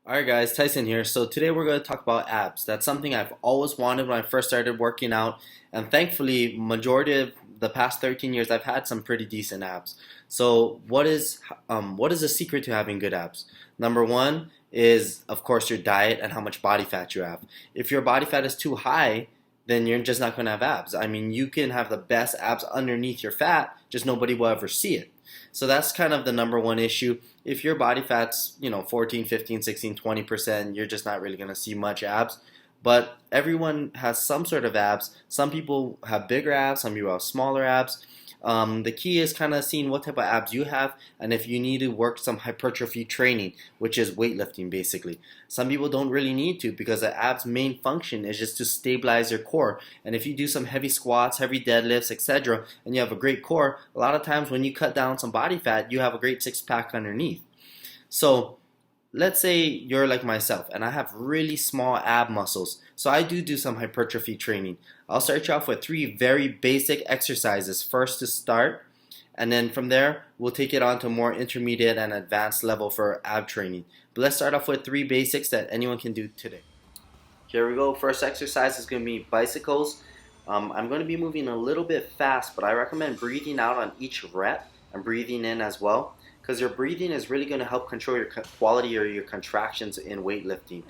Alright guys, Tyson here. So today we're going to talk about abs. That's something I've always wanted when I first started working out, and thankfully majority of the past 13 years I've had some pretty decent abs. So what is the secret to having good abs? Number one is of course your diet and how much body fat you have. If your body fat is too high, then you're just not going to have abs. I mean, you can have the best abs underneath your fat, just nobody will ever see it. So that's kind of the number one issue. If your body fat's, 14, 15, 16, 20%, you're just not really going to see much abs. But everyone has some sort of abs. Some people have bigger abs, some people have smaller abs. The key is kind of seeing what type of abs you have and if you need to work some hypertrophy training, which is weightlifting basically. Some people don't really need to because the abs main function is just to stabilize your core. And if you do some heavy squats, heavy deadlifts, etc., and you have a great core, a lot of times when you cut down some body fat, you have a great six pack underneath. So let's say you're like myself and I have really small ab muscles. So I do some hypertrophy training. I'll start you off with three very basic exercises first to start, and then from there we'll take it on to more intermediate and advanced level for ab training. But let's start off with three basics that anyone can do today. Here we go. First exercise is going to be bicycles. I'm going to be moving a little bit fast, but I recommend breathing out on each rep and breathing in as well, because your breathing is really going to help control your quality or your contractions in weightlifting.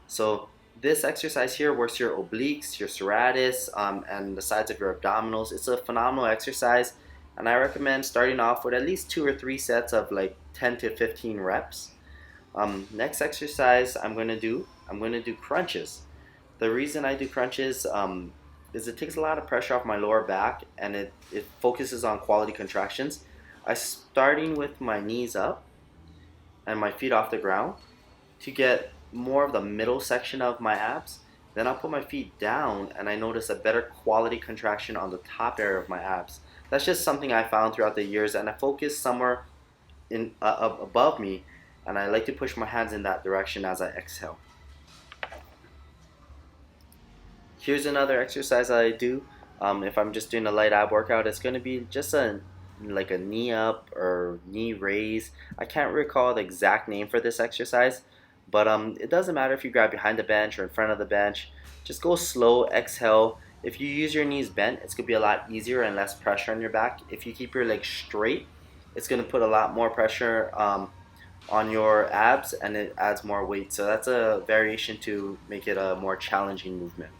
So this exercise here works your obliques, your serratus, and the sides of your abdominals. It's a phenomenal exercise, and I recommend starting off with at least 2 or 3 sets of like 10 to 15 reps. Next exercise I'm going to do crunches. The reason I do crunches is it takes a lot of pressure off my lower back, and it focuses on quality contractions. I'm starting with my knees up and my feet off the ground to get more of the middle section of my abs. Then I'll put my feet down and I notice a better quality contraction on the top area of my abs. That's just something I found throughout the years, and I focus somewhere in above me, and I like to push my hands in that direction as I exhale. Here's another exercise I do. If I'm just doing a light ab workout, it's going to be just like a knee up or knee raise. I can't recall the exact name for this exercise, but it doesn't matter if you grab behind the bench or in front of the bench. Just go slow, exhale. If you use your knees bent, it's going to be a lot easier and less pressure on your back. If you keep your legs straight, it's going to put a lot more pressure on your abs, and it adds more weight. So that's a variation to make it a more challenging movement.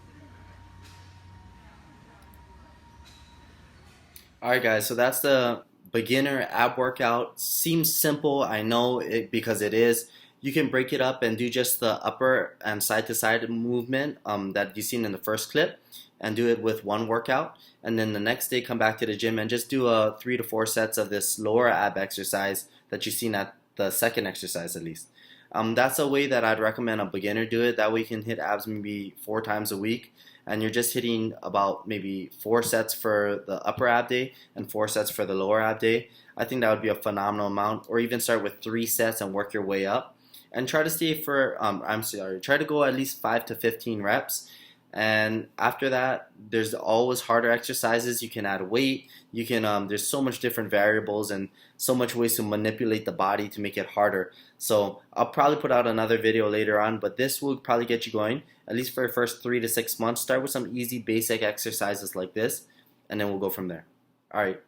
Alright guys, so that's the beginner ab workout. Seems simple, I know it because it is. You can break it up and do just the upper and side to side movement that you've seen in the first clip, and do it with one workout. And then the next day come back to the gym and just do 3 to 4 sets of this lower ab exercise that you've seen at the second exercise at least. That's a way that I'd recommend a beginner do it. That way you can hit abs maybe 4 times a week, and you're just hitting about maybe 4 sets for the upper ab day and 4 sets for the lower ab day. I think that would be a phenomenal amount. Or even start with 3 sets and work your way up. And try to stay for, try to go at least 5 to 15 reps. And after that, there's always harder exercises. You can add weight. You can there's so much different variables and so much ways to manipulate the body to make it harder. So I'll probably put out another video later on, but this will probably get you going at least for your first 3 to 6 months. Start with some easy basic exercises like this, and then we'll go from there. All right.